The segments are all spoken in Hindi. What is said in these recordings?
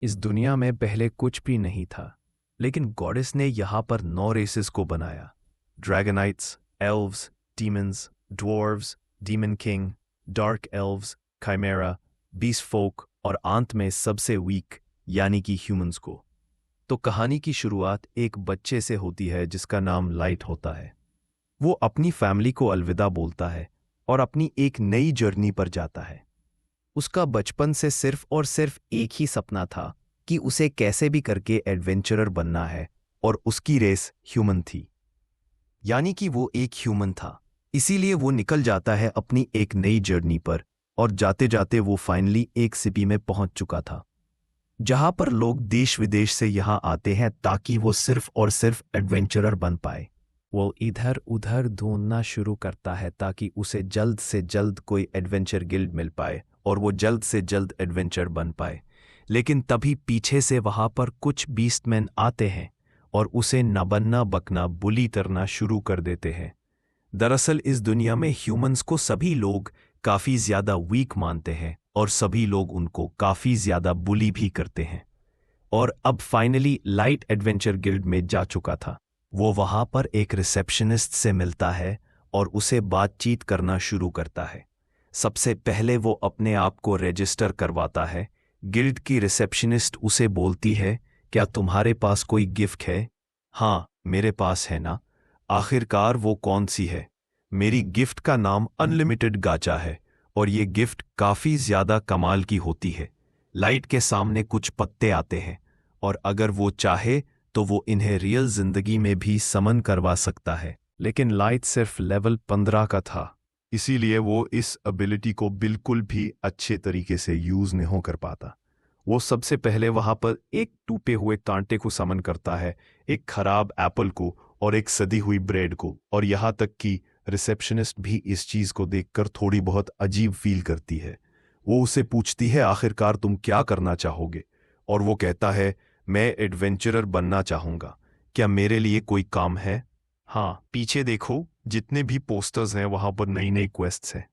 इस दुनिया में पहले कुछ भी नहीं था, लेकिन गॉडेस ने यहाँ पर 9 रेसेस को बनाया। Dragonites, elves, demons, dwarves, demon king, dark elves, chimera, beast folk और अंत में सबसे वीक यानी कि ह्यूमंस को। तो कहानी की शुरुआत एक बच्चे से होती है जिसका नाम लाइट होता है। वो अपनी फैमिली को अलविदा बोलता है और अपनी एक नई जर्नी पर जाता है। उसका बचपन से सिर्फ और सिर्फ एक ही सपना था कि उसे कैसे भी करके एडवेंचरर बनना है, और उसकी रेस ह्यूमन थी, यानी कि वो एक ह्यूमन था। इसीलिए वो निकल जाता है अपनी एक नई जर्नी पर, और जाते जाते वो फाइनली एक सिटी में पहुंच चुका था जहां पर लोग देश विदेश से यहां आते हैं ताकि वो सिर्फ और सिर्फ एडवेंचरर बन पाए। वो इधर उधर ढूंढना शुरू करता है ताकि उसे जल्द से जल्द कोई एडवेंचर गिल्ड मिल पाए और वो जल्द से जल्द एडवेंचर बन पाए। लेकिन तभी पीछे से वहां पर कुछ बीस्टमैन आते हैं और उसे न बनना बकना बुली करना शुरू कर देते हैं। दरअसल इस दुनिया में ह्यूमंस को सभी लोग काफी ज्यादा वीक मानते हैं और सभी लोग उनको काफी ज्यादा बुली भी करते हैं। और अब फाइनली लाइट एडवेंचर गिल्ड में जा चुका था। वो वहां पर एक रिसेप्शनिस्ट से मिलता है और उसे बातचीत करना शुरू करता है। सबसे पहले वो अपने आप को रजिस्टर करवाता है। गिल्ड की रिसेप्शनिस्ट उसे बोलती है, क्या तुम्हारे पास कोई गिफ्ट है? हाँ, मेरे पास है ना। आखिरकार वो कौन सी है? मेरी गिफ्ट का नाम अनलिमिटेड गाचा है और ये गिफ्ट काफी ज्यादा कमाल की होती है। लाइट के सामने कुछ पत्ते आते हैं और अगर वो चाहे तो वो इन्हें रियल जिंदगी में भी समन करवा सकता है। लेकिन लाइट सिर्फ लेवल 15 का था, इसीलिए वो इस एबिलिटी को बिल्कुल भी अच्छे तरीके से यूज नहीं कर पाता। वो सबसे पहले वहां पर एक टूटे हुए कांटे को समन करता है, एक खराब एप्पल को और एक सदी हुई ब्रेड को, और यहाँ तक कि रिसेप्शनिस्ट भी इस चीज को देखकर थोड़ी बहुत अजीब फील करती है। वो उसे पूछती है, आखिरकार तुम क्या करना चाहोगे? और वो कहता है, मैं एडवेंचरर बनना चाहूंगा। क्या मेरे लिए कोई काम है? हाँ, पीछे देखो, जितने भी पोस्टर्स हैं वहां पर नई नई क्वेस्ट्स हैं।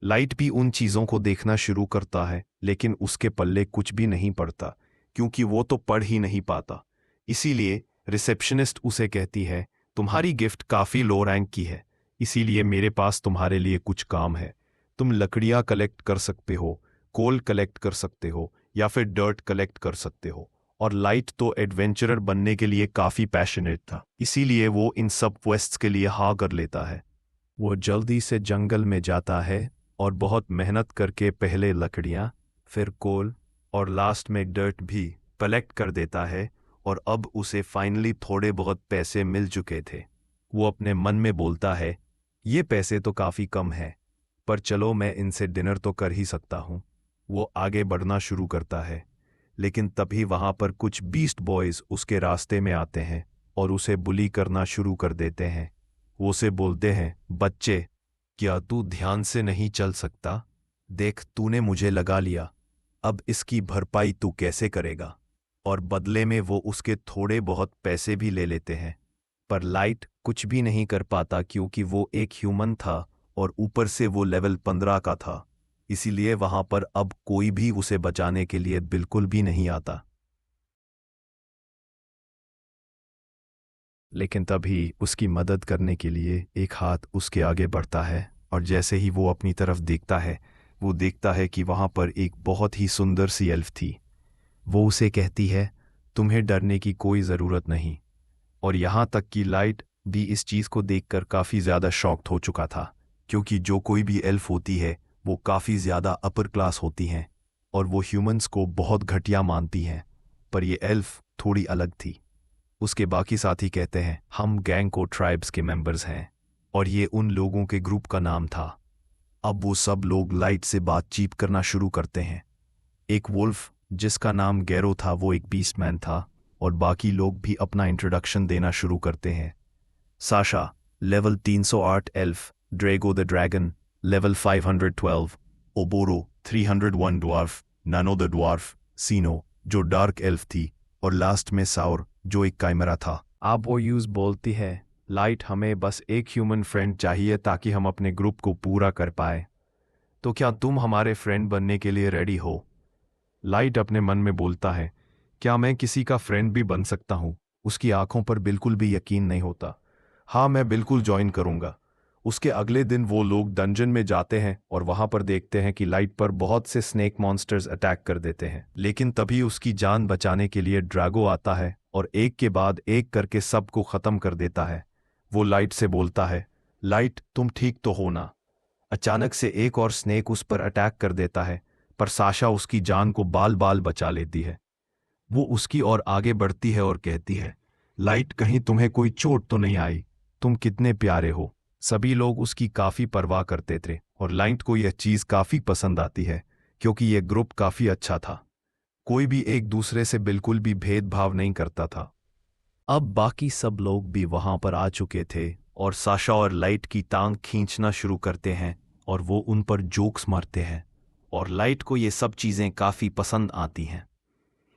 लाइट भी उन चीजों को देखना शुरू करता है, लेकिन उसके पल्ले कुछ भी नहीं पड़ता क्योंकि वो तो पढ़ ही नहीं पाता। इसीलिए रिसेप्शनिस्ट उसे कहती है, तुम्हारी गिफ्ट काफी लो रैंक की है, इसीलिए मेरे पास तुम्हारे लिए कुछ काम है। तुम लकड़ियां कलेक्ट कर सकते हो, कोल कलेक्ट कर सकते हो या फिर डर्ट कलेक्ट कर सकते हो। और लाइट तो एडवेंचरर बनने के लिए काफी पैशनेट था, इसीलिए वो इन सब क्वेस्ट्स के लिए हाँ कर लेता है। वो जल्दी से जंगल में जाता है और बहुत मेहनत करके पहले लकड़ियां, फिर कोल और लास्ट में डर्ट भी कलेक्ट कर देता है, और अब उसे फाइनली थोड़े बहुत पैसे मिल चुके थे। वो अपने मन में बोलता है, ये पैसे तो काफी कम है, पर चलो मैं इनसे डिनर तो कर ही सकता हूँ। वो आगे बढ़ना शुरू करता है, लेकिन तभी वहां पर कुछ बीस्ट बॉयज उसके रास्ते में आते हैं और उसे बुली करना शुरू कर देते हैं। वो उसे बोलते हैं, बच्चे, क्या तू ध्यान से नहीं चल सकता? देख, तूने मुझे लगा लिया, अब इसकी भरपाई तू कैसे करेगा? और बदले में वो उसके थोड़े बहुत पैसे भी ले लेते हैं। पर लाइट कुछ भी नहीं कर पाता क्योंकि वो एक ह्यूमन था और ऊपर से वो लेवल 15 का था, इसीलिए वहां पर अब कोई भी उसे बचाने के लिए बिल्कुल भी नहीं आता। लेकिन तभी उसकी मदद करने के लिए एक हाथ उसके आगे बढ़ता है, और जैसे ही वो अपनी तरफ देखता है, वो देखता है कि वहां पर एक बहुत ही सुंदर सी एल्फ थी। वो उसे कहती है, तुम्हें डरने की कोई ज़रूरत नहीं। और यहाँ तक कि लाइट भी इस चीज़ को देखकर काफ़ी ज़्यादा शॉक्ड हो चुका था, क्योंकि जो कोई भी एल्फ होती है वो काफ़ी ज़्यादा अपर क्लास होती हैं और वो ह्यूमंस को बहुत घटिया मानती हैं, पर ये एल्फ थोड़ी अलग थी। उसके बाकी साथी कहते हैं, हम गैंग को ट्राइब्स के मेंबर्स हैं, और ये उन लोगों के ग्रुप का नाम था। अब वो सब लोग लाइट से बातचीत करना शुरू करते हैं। एक वुल्फ जिसका नाम गैरो था, वो एक बीस्टमैन था, और बाकी लोग भी अपना इंट्रोडक्शन देना शुरू करते हैं। Sasha level 308 elf, Drago the dragon level 512, ओबोरो 301 dwarf, नानो द ड्वार्फ, सीनो जो डार्क एल्फ थी, और लास्ट में साउर जो एक काइमरा था। आप वो यूज बोलती है, लाइट हमें बस एक ह्यूमन फ्रेंड चाहिए ताकि हम अपने ग्रुप को पूरा कर पाए, तो क्या तुम हमारे फ्रेंड बनने के लिए रेडी हो? लाइट अपने मन में बोलता है, क्या मैं किसी का फ्रेंड भी बन सकता हूँ? उसकी आंखों पर बिल्कुल भी यकीन नहीं होता। हाँ, मैं बिल्कुल ज्वाइन करूंगा। उसके अगले दिन वो लोग डंजन में जाते हैं और वहां पर देखते हैं कि लाइट पर बहुत से स्नेक मॉन्स्टर्स अटैक कर देते हैं। लेकिन तभी उसकी जान बचाने के लिए ड्रैगो आता है और एक के बाद एक करके सबको खत्म कर देता है। वो लाइट से बोलता है, लाइट तुम ठीक तो हो ना? अचानक से एक और स्नेक उस पर अटैक कर देता है, पर साशा उसकी जान को बाल बाल बचा लेती है। वो उसकी ओर आगे बढ़ती है और कहती है, लाइट कहीं तुम्हें कोई चोट तो नहीं आई? तुम कितने प्यारे हो। सभी लोग उसकी काफी परवाह करते थे और लाइट को यह चीज काफी पसंद आती है क्योंकि यह ग्रुप काफी अच्छा था। कोई भी एक दूसरे से बिल्कुल भी भेदभाव नहीं करता था। अब बाकी सब लोग भी वहां पर आ चुके थे और साशा और लाइट की टांग खींचना शुरू करते हैं और वो उन पर जोक्स मारते हैं और लाइट को ये सब चीजें काफी पसंद आती हैं।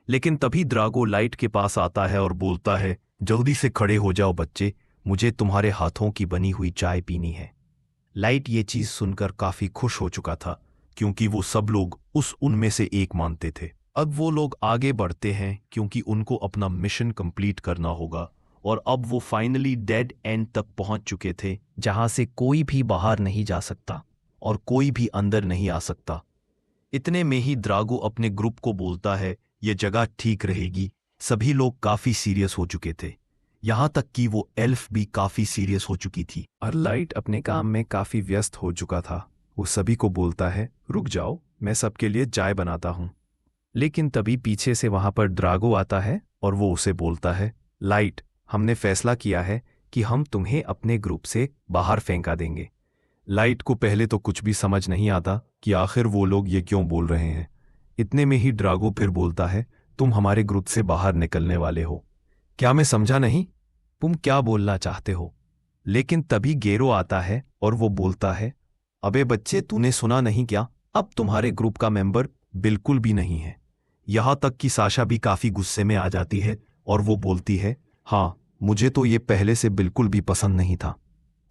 लेकिन तभी ड्रागो लाइट के पास आता है और बोलता है, जल्दी से खड़े हो जाओ बच्चे, मुझे तुम्हारे हाथों की बनी हुई चाय पीनी है। लाइट ये चीज सुनकर काफी खुश हो चुका था क्योंकि वो सब लोग उस उनमें से एक मानते थे। अब वो लोग आगे बढ़ते हैं क्योंकि उनको अपना मिशन कंप्लीट करना होगा और अब वो फाइनली डेड एंड तक पहुंच चुके थे जहां से कोई भी बाहर नहीं जा सकता और कोई भी अंदर नहीं आ सकता। इतने में ही ड्रागो अपने ग्रुप को बोलता है, ये जगह ठीक रहेगी। सभी लोग काफी सीरियस हो चुके थे, यहां तक कि वो एल्फ भी काफी सीरियस हो चुकी थी और लाइट अपने काम में काफी व्यस्त हो चुका था। वो सभी को बोलता है, रुक जाओ, मैं सबके लिए चाय बनाता हूं। लेकिन तभी पीछे से वहां पर ड्रागो आता है और वो उसे बोलता है, लाइट, हमने फैसला किया है कि हम तुम्हें अपने ग्रुप से बाहर फेंका देंगे। लाइट को पहले तो कुछ भी समझ नहीं आता कि आखिर वो लोग ये क्यों बोल रहे हैं। इतने में ही ड्रागो फिर बोलता है, तुम हमारे ग्रुप से बाहर निकलने वाले हो? क्या मैं समझा नहीं? तुम क्या बोलना चाहते हो? लेकिन तभी गेरो आता है और वो बोलता है, अबे बच्चे, तूने सुना नहीं क्या? अब तुम्हारे ग्रुप का मेंबर बिल्कुल भी नहीं है। यहां तक कि साशा भी काफी गुस्से में आ जाती है और वो बोलती है, हाँ, मुझे तो ये पहले से बिल्कुल भी पसंद नहीं था।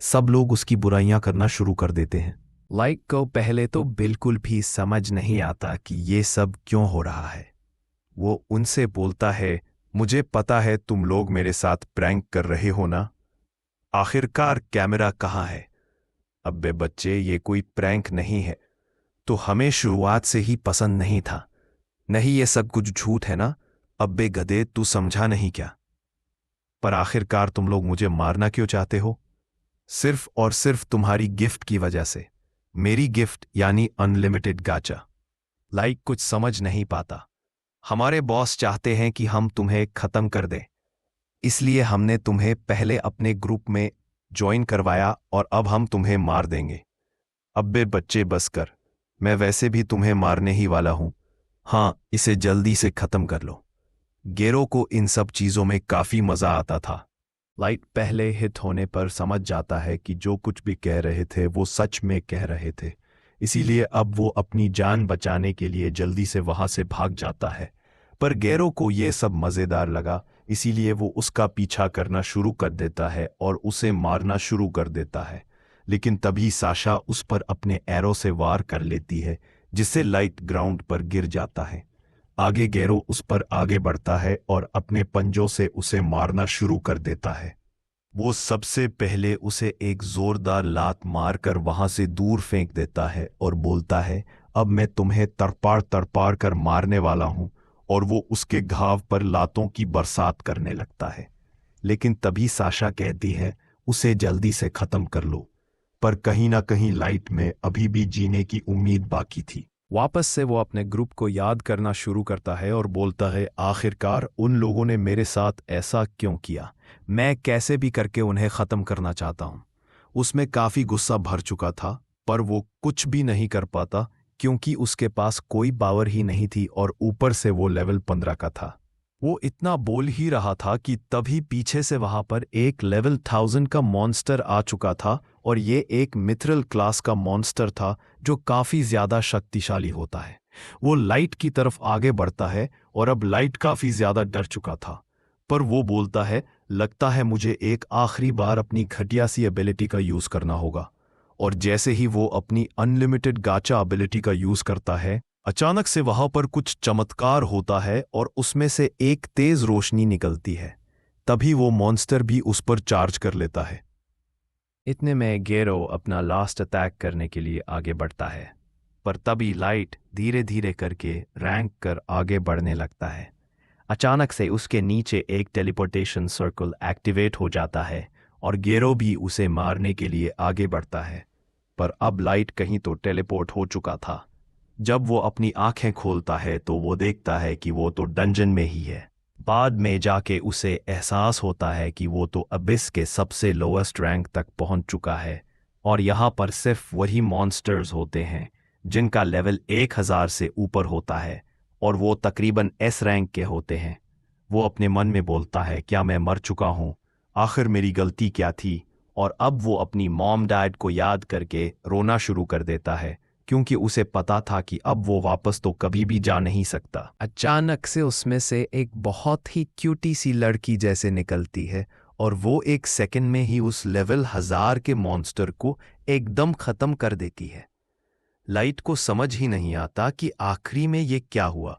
सब लोग उसकी बुराइयां करना शुरू कर देते हैं। लाइक को पहले तो बिल्कुल भी समझ नहीं आता कि ये सब क्यों हो रहा है। वो उनसे बोलता है, मुझे पता है तुम लोग मेरे साथ प्रैंक कर रहे हो ना? आखिरकार कैमरा कहाँ है? अब्बे बच्चे, ये कोई प्रैंक नहीं है। तो हमें शुरुआत से ही पसंद नहीं था। नहीं, ये सब कुछ झूठ है ना? अब्बे गधे, तू समझा नहीं क्या? पर आखिरकार तुम लोग मुझे मारना क्यों चाहते हो? सिर्फ और सिर्फ तुम्हारी गिफ्ट की वजह से। मेरी गिफ्ट यानी अनलिमिटेड गाचा। लाइक कुछ समझ नहीं पाता। हमारे बॉस चाहते हैं कि हम तुम्हें खत्म कर दें, इसलिए हमने तुम्हें पहले अपने ग्रुप में ज्वाइन करवाया और अब हम तुम्हें मार देंगे। अब्बे बच्चे बस कर, मैं वैसे भी तुम्हें मारने ही वाला हूं। हाँ, इसे जल्दी से खत्म कर लो। गेरो को इन सब चीजों में काफी मजा आता था। लाइट पहले हिट होने पर समझ जाता है कि जो कुछ भी कह रहे थे वो सच में कह रहे थे, इसीलिए अब वो अपनी जान बचाने के लिए जल्दी से वहां से भाग जाता है। पर गेरो को ये सब मजेदार लगा, इसीलिए वो उसका पीछा करना शुरू कर देता है और उसे मारना शुरू कर देता है। लेकिन तभी साशा उस पर अपने एरो से वार कर लेती है, जिससे लाइट ग्राउंड पर गिर जाता है। आगे गेरो उस पर आगे बढ़ता है और अपने पंजों से उसे मारना शुरू कर देता है। वो सबसे पहले उसे एक जोरदार लात मारकर वहां से दूर फेंक देता है और बोलता है, अब मैं तुम्हें तड़पाड़ तड़पाड़ कर मारने वाला हूं। और वो उसके घाव पर लातों की बरसात करने लगता है। लेकिन तभी साशा कहती है, उसे जल्दी से खत्म कर लो। पर कहीं ना कहीं लाइट में अभी भी जीने की उम्मीद बाकी थी। वापस से वो अपने ग्रुप को याद करना शुरू करता है और बोलता है, आखिरकार उन लोगों ने मेरे साथ ऐसा क्यों किया? मैं कैसे भी करके उन्हें खत्म करना चाहता हूं। उसमें काफी गुस्सा भर चुका था, पर वो कुछ भी नहीं कर पाता क्योंकि उसके पास कोई पावर ही नहीं थी और ऊपर से वो लेवल 15 का था। वो इतना बोल ही रहा था कि तभी पीछे से वहां पर एक लेवल 1000 का मॉन्स्टर आ चुका था और ये एक मिथरल क्लास का मॉन्स्टर था जो काफी ज्यादा शक्तिशाली होता है। वो लाइट की तरफ आगे बढ़ता है और अब लाइट काफी ज्यादा डर चुका था, पर वो बोलता है, लगता है मुझे एक आखिरी बार अपनी घटिया सी एबिलिटी का यूज करना होगा। और जैसे ही वो अपनी अनलिमिटेड गाचा एबिलिटी का यूज करता है, अचानक से वहां पर कुछ चमत्कार होता है और उसमें से एक तेज रोशनी निकलती है। तभी वो मॉन्स्टर भी उस पर चार्ज कर लेता है। इतने में गेरो अपना लास्ट अटैक करने के लिए आगे बढ़ता है, पर तभी लाइट धीरे धीरे करके रैंक कर आगे बढ़ने लगता है। अचानक से उसके नीचे एक टेलीपोर्टेशन सर्कल एक्टिवेट हो जाता है और गेरो भी उसे मारने के लिए आगे बढ़ता है, पर अब लाइट कहीं तो टेलीपोर्ट हो चुका था। जब वो अपनी आंखें खोलता है तो वो देखता है कि वो तो डंजन में ही है। बाद में जाके उसे एहसास होता है कि वो तो अबिस के सबसे लोएस्ट रैंक तक पहुंच चुका है और यहाँ पर सिर्फ वही मॉन्स्टर्स होते हैं जिनका लेवल 1000 से ऊपर होता है और वो तकरीबन एस रैंक के होते हैं। वो अपने मन में बोलता है, क्या मैं मर चुका हूँ? आखिर मेरी गलती क्या थी? और अब वो अपनी मॉम डैड को याद करके रोना शुरू कर देता है, क्योंकि उसे पता था कि अब वो वापस तो कभी भी जा नहीं सकता। अचानक से उसमें से एक बहुत ही क्यूटी सी लड़की जैसे निकलती है और वो एक सेकंड में ही उस लेवल 1000 के मॉन्स्टर को एकदम खत्म कर देती है। लाइट को समझ ही नहीं आता कि आखिरी में ये क्या हुआ।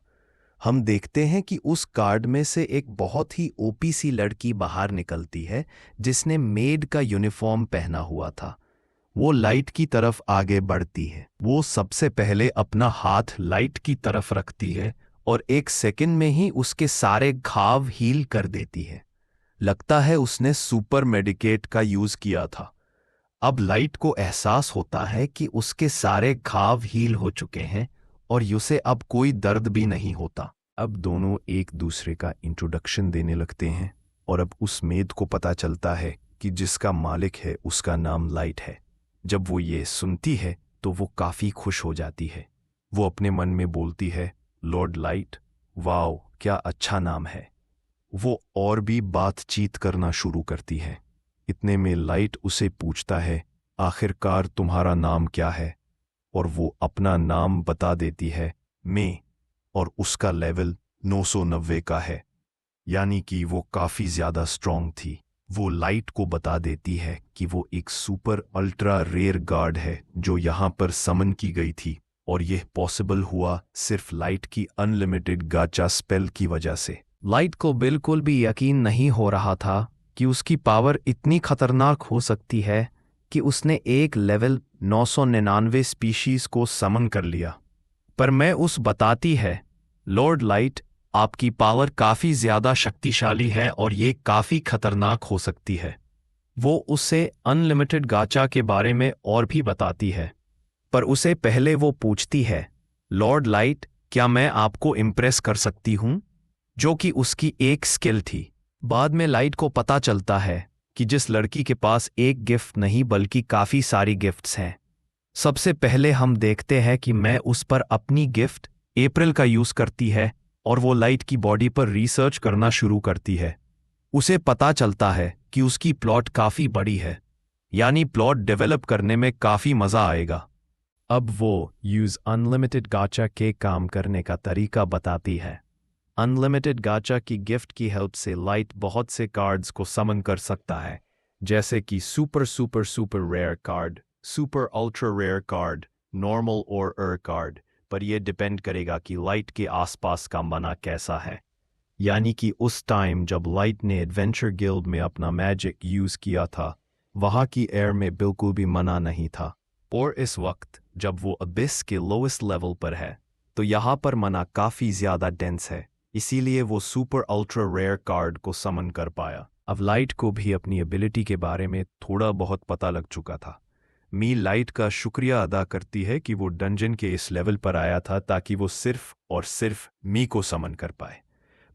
हम देखते हैं कि उस कार्ड में से एक बहुत ही ओपी सी लड़की बाहर निकलती है जिसने मेड का यूनिफॉर्म पहना हुआ था। वो लाइट की तरफ आगे बढ़ती है। वो सबसे पहले अपना हाथ लाइट की तरफ रखती है और एक सेकंड में ही उसके सारे घाव हील कर देती है। लगता है उसने सुपर मेडिकेट का यूज किया था। अब लाइट को एहसास होता है कि उसके सारे घाव हील हो चुके हैं और उसे अब कोई दर्द भी नहीं होता। अब दोनों एक दूसरे का इंट्रोडक्शन देने लगते हैं और अब उस मेड को पता चलता है कि जिसका मालिक है उसका नाम लाइट है। जब वो ये सुनती है तो वो काफी खुश हो जाती है। वो अपने मन में बोलती है, लॉर्ड लाइट, वाओ क्या अच्छा नाम है। वो और भी बातचीत करना शुरू करती है। इतने में लाइट उसे पूछता है, आखिरकार तुम्हारा नाम क्या है? और वो अपना नाम बता देती है, मैं, और उसका लेवल 990 का है, यानी कि वो काफी ज्यादा स्ट्रांग थी। वो लाइट को बता देती है कि वो एक सुपर अल्ट्रा रेयर गार्ड है जो यहाँ पर समन की गई थी और यह पॉसिबल हुआ सिर्फ लाइट की अनलिमिटेड गाचा स्पेल की वजह से। लाइट को बिल्कुल भी यकीन नहीं हो रहा था कि उसकी पावर इतनी खतरनाक हो सकती है कि उसने एक लेवल 999 स्पीशीज को समन कर लिया। पर मैं उस बताती है, लॉर्ड लाइट, आपकी पावर काफी ज्यादा शक्तिशाली है और ये काफी खतरनाक हो सकती है। वो उससे अनलिमिटेड गाचा के बारे में और भी बताती है, पर उसे पहले वो पूछती है, लॉर्ड लाइट, क्या मैं आपको इम्प्रेस कर सकती हूं? जो कि उसकी एक स्किल थी। बाद में लाइट को पता चलता है कि जिस लड़की के पास एक गिफ्ट नहीं बल्कि काफी सारी गिफ्ट्स हैं। सबसे पहले हम देखते हैं कि मैं उस पर अपनी गिफ्ट अप्रैल का यूज करती है और वो लाइट की बॉडी पर रिसर्च करना शुरू करती है। उसे पता चलता है कि उसकी प्लॉट काफी बड़ी है, यानी प्लॉट डेवलप करने में काफी मजा आएगा। अब वो यूज अनलिमिटेड गाचा के काम करने का तरीका बताती है। अनलिमिटेड गाचा की गिफ्ट की हेल्प से लाइट बहुत से कार्ड्स को समन कर सकता है, जैसे कि super super super rare card, super ultra rare card, normal और कार्ड। पर यह डिपेंड करेगा कि लाइट के आसपास का मना कैसा है। यानी कि उस टाइम जब लाइट ने एडवेंचर गिल्ड में अपना मैजिक यूज किया था, वहां की एयर में बिल्कुल भी मना नहीं था। और इस वक्त जब वो अबिस के लोएस्ट लेवल पर है, तो यहाँ पर मना काफी ज्यादा डेंस है, इसीलिए वो सुपर अल्ट्रा रेयर कार्ड को समन कर पाया। अब लाइट को भी अपनी एबिलिटी के बारे में थोड़ा बहुत पता लग चुका था। मी लाइट का शुक्रिया अदा करती है कि वो डंजन के इस लेवल पर आया था ताकि वो सिर्फ और सिर्फ मी को समन कर पाए।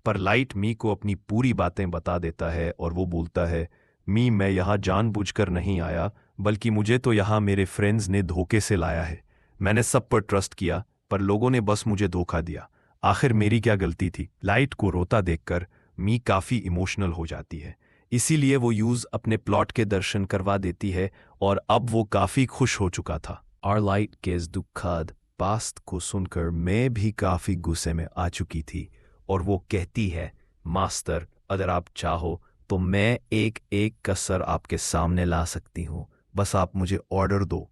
पर लाइट मी को अपनी पूरी बातें बता देता है और वो बोलता है, मी, मैं यहाँ जानबूझकर नहीं आया, बल्कि मुझे तो यहाँ मेरे फ्रेंड्स ने धोखे से लाया है। मैंने सब पर ट्रस्ट किया, पर लोगों ने बस मुझे धोखा दिया। आखिर मेरी क्या गलती थी? लाइट को रोता देखकर मी काफी इमोशनल हो जाती है, इसीलिए वो यूज अपने प्लॉट के दर्शन करवा देती है और अब वो काफी खुश हो चुका था। और लाइट के इस दुखद पास्ट को सुनकर मैं भी काफी गुस्से में आ चुकी थी और वो कहती है, मास्टर, अगर आप चाहो तो मैं एक एक कसर आपके सामने ला सकती हूँ, बस आप मुझे ऑर्डर दो।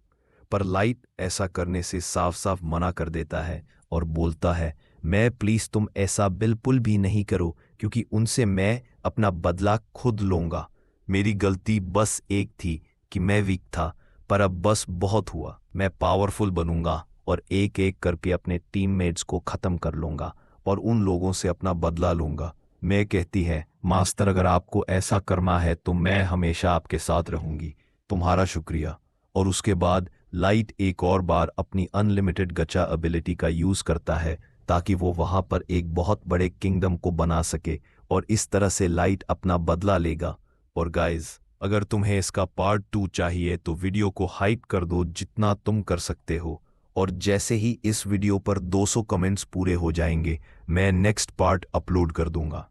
पर लाइट ऐसा करने से साफ साफ मना कर देता है और बोलता है, मैं प्लीज़ तुम ऐसा बिल्कुल भी नहीं करो, क्योंकि उनसे मैं अपना बदला खुद लूँगा। मेरी गलती बस एक थी कि मैं वीक था, पर अब बस बहुत हुआ। मैं पावरफुल बनूंगा और एक एक करके अपने टीममेट्स को ख़त्म कर लूँगा और उन लोगों से अपना बदला लूँगा। मैं कहती है, मास्टर अगर आपको ऐसा करना है तो मैं हमेशा आपके साथ रहूँगी, तुम्हारा शुक्रिया। और उसके बाद लाइट एक और बार अपनी अनलिमिटेड गचा एबिलिटी का यूज़ करता है ताकि वो वहाँ पर एक बहुत बड़े किंगडम को बना सके, और इस तरह से लाइट अपना बदला लेगा। और गाइज, अगर तुम्हें इसका पार्ट 2 चाहिए तो वीडियो को हाइप कर दो जितना तुम कर सकते हो, और जैसे ही इस वीडियो पर 200 कमेंट्स पूरे हो जाएंगे मैं नेक्स्ट पार्ट अपलोड कर दूंगा।